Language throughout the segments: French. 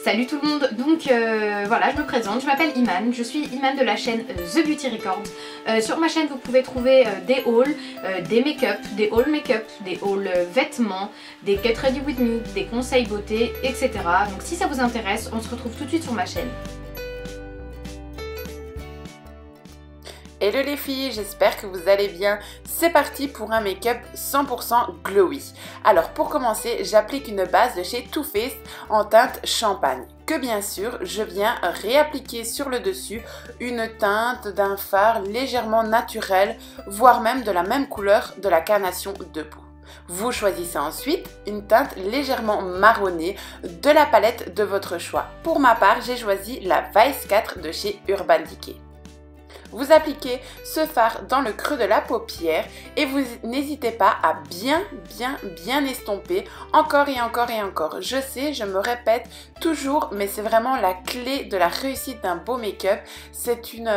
Salut tout le monde, donc voilà, je me présente, je m'appelle Iman, je suis Iman de la chaîne The Beauty Records. Sur ma chaîne vous pouvez trouver des hauls, des make-up, des hauls make-up, des hauls vêtements, des get ready with me, des conseils beauté, etc. Donc si ça vous intéresse, on se retrouve tout de suite sur ma chaîne. Hello les filles, j'espère que vous allez bien. C'est parti pour un make-up 100% glowy. Alors pour commencer, j'applique une base de chez Too Faced en teinte champagne. Que bien sûr, je viens réappliquer sur le dessus une teinte d'un fard légèrement naturel, voire même de la même couleur de la carnation de peau. Vous choisissez ensuite une teinte légèrement marronnée de la palette de votre choix. Pour ma part, j'ai choisi la Vice 4 de chez Urban Decay. Vous appliquez ce fard dans le creux de la paupière et vous n'hésitez pas à bien estomper encore et encore et encore. Je sais, je me répète toujours, mais c'est vraiment la clé de la réussite d'un beau make-up. C'est une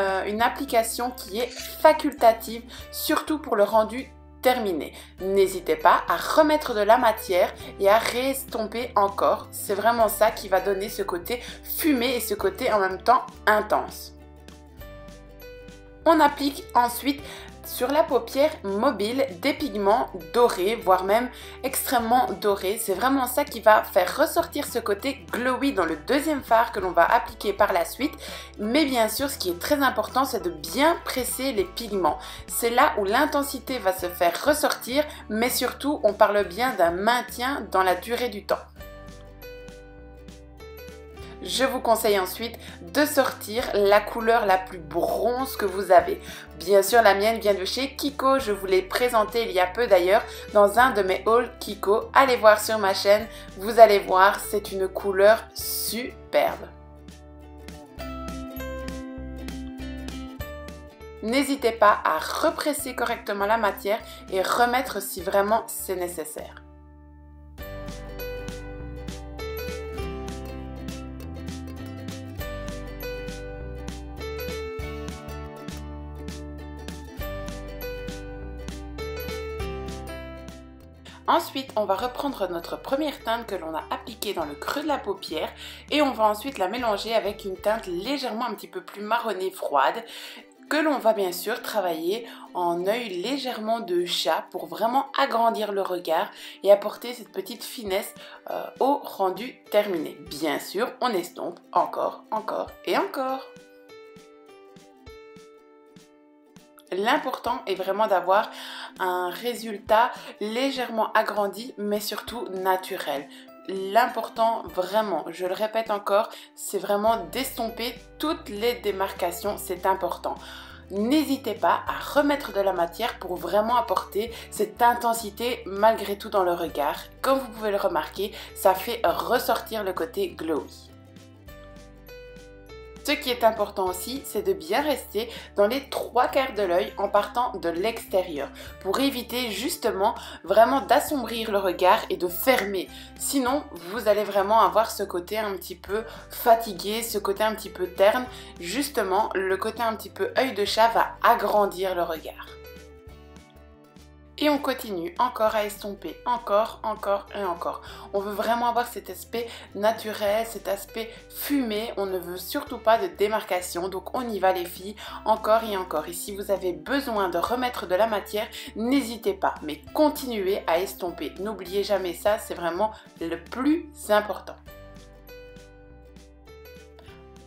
application qui est facultative, surtout pour le rendu terminé. N'hésitez pas à remettre de la matière et à réestomper encore. C'est vraiment ça qui va donner ce côté fumé et ce côté en même temps intense. On applique ensuite sur la paupière mobile des pigments dorés, voire même extrêmement dorés. C'est vraiment ça qui va faire ressortir ce côté glowy dans le deuxième fard que l'on va appliquer par la suite. Mais bien sûr, ce qui est très important, c'est de bien presser les pigments. C'est là où l'intensité va se faire ressortir, mais surtout, on parle bien d'un maintien dans la durée du temps. Je vous conseille ensuite de sortir la couleur la plus bronze que vous avez. Bien sûr, la mienne vient de chez Kiko. Je vous l'ai présentée il y a peu d'ailleurs dans un de mes hauls Kiko. Allez voir sur ma chaîne, vous allez voir, c'est une couleur superbe. N'hésitez pas à represser correctement la matière et remettre si vraiment c'est nécessaire. Ensuite, on va reprendre notre première teinte que l'on a appliquée dans le creux de la paupière et on va ensuite la mélanger avec une teinte légèrement un petit peu plus marronnée froide que l'on va bien sûr travailler en œil légèrement de chat pour vraiment agrandir le regard et apporter cette petite finesse au rendu terminé. Bien sûr, on estompe encore et encore. L'important est vraiment d'avoir un résultat légèrement agrandi, mais surtout naturel. L'important vraiment, je le répète encore, c'est vraiment d'estomper toutes les démarcations, c'est important. N'hésitez pas à remettre de la matière pour vraiment apporter cette intensité malgré tout dans le regard. Comme vous pouvez le remarquer, ça fait ressortir le côté glowy. Ce qui est important aussi, c'est de bien rester dans les 3/4 de l'œil en partant de l'extérieur pour éviter justement vraiment d'assombrir le regard et de fermer. Sinon, vous allez vraiment avoir ce côté un petit peu fatigué, ce côté un petit peu terne. Justement, le côté un petit peu œil de chat va agrandir le regard. Et on continue encore à estomper, encore et encore. On veut vraiment avoir cet aspect naturel, cet aspect fumé. On ne veut surtout pas de démarcation. Donc on y va les filles, encore et encore. Et si vous avez besoin de remettre de la matière, n'hésitez pas. Mais continuez à estomper. N'oubliez jamais ça, c'est vraiment le plus important.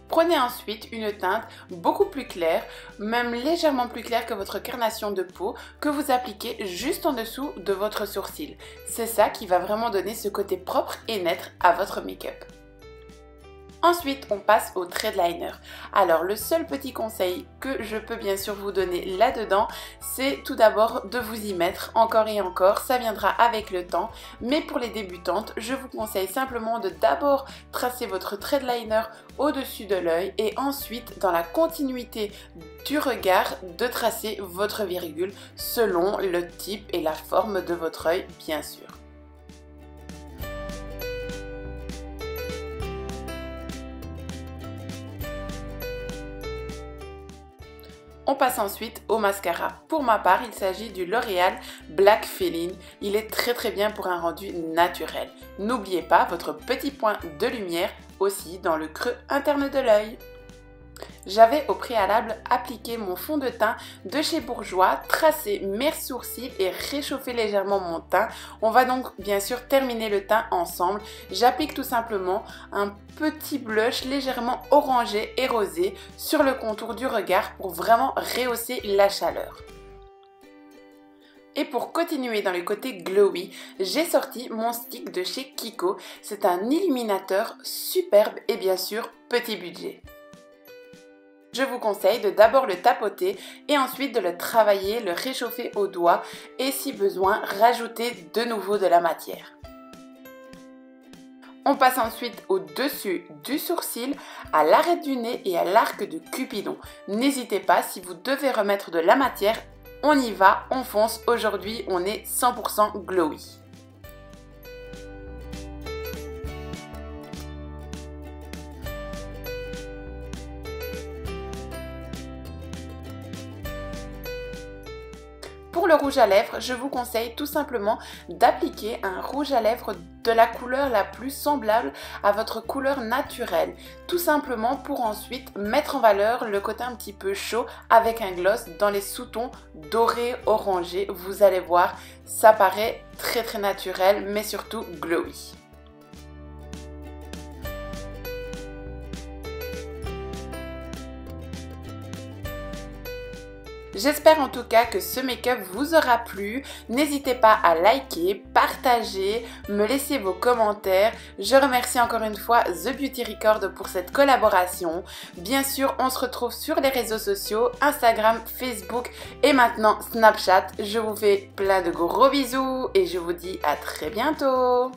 Prenez ensuite une teinte beaucoup plus claire, même légèrement plus claire que votre carnation de peau, que vous appliquez juste en dessous de votre sourcil. C'est ça qui va vraiment donner ce côté propre et net à votre make-up. Ensuite, on passe au thread liner. Alors, le seul petit conseil que je peux bien sûr vous donner là-dedans, c'est tout d'abord de vous y mettre encore et encore. Ça viendra avec le temps. Mais pour les débutantes, je vous conseille simplement de d'abord tracer votre thread liner au-dessus de l'œil et ensuite, dans la continuité du regard, de tracer votre virgule selon le type et la forme de votre œil, bien sûr. On passe ensuite au mascara. Pour ma part, il s'agit du L'Oréal Black Feeling. Il est très bien pour un rendu naturel. N'oubliez pas votre petit point de lumière aussi dans le creux interne de l'œil. J'avais au préalable appliqué mon fond de teint de chez Bourjois, tracé mes sourcils et réchauffé légèrement mon teint. On va donc bien sûr terminer le teint ensemble. J'applique tout simplement un petit blush légèrement orangé et rosé sur le contour du regard pour vraiment rehausser la chaleur. Et pour continuer dans le côté glowy, j'ai sorti mon stick de chez Kiko. C'est un illuminateur superbe et bien sûr petit budget. Je vous conseille de d'abord le tapoter et ensuite de le travailler, le réchauffer au doigt et si besoin, rajouter de nouveau de la matière. On passe ensuite au-dessus du sourcil, à l'arête du nez et à l'arc de Cupidon. N'hésitez pas, si vous devez remettre de la matière, on y va, on fonce. Aujourd'hui, on est 100% glowy. Pour le rouge à lèvres, je vous conseille tout simplement d'appliquer un rouge à lèvres de la couleur la plus semblable à votre couleur naturelle. Tout simplement pour ensuite mettre en valeur le côté un petit peu chaud avec un gloss dans les sous-tons dorés, orangés. Vous allez voir, ça paraît très naturel mais surtout glowy. J'espère en tout cas que ce make-up vous aura plu. N'hésitez pas à liker, partager, me laisser vos commentaires. Je remercie encore une fois The Beauty Record pour cette collaboration. Bien sûr, on se retrouve sur les réseaux sociaux, Instagram, Facebook et maintenant Snapchat. Je vous fais plein de gros bisous et je vous dis à très bientôt.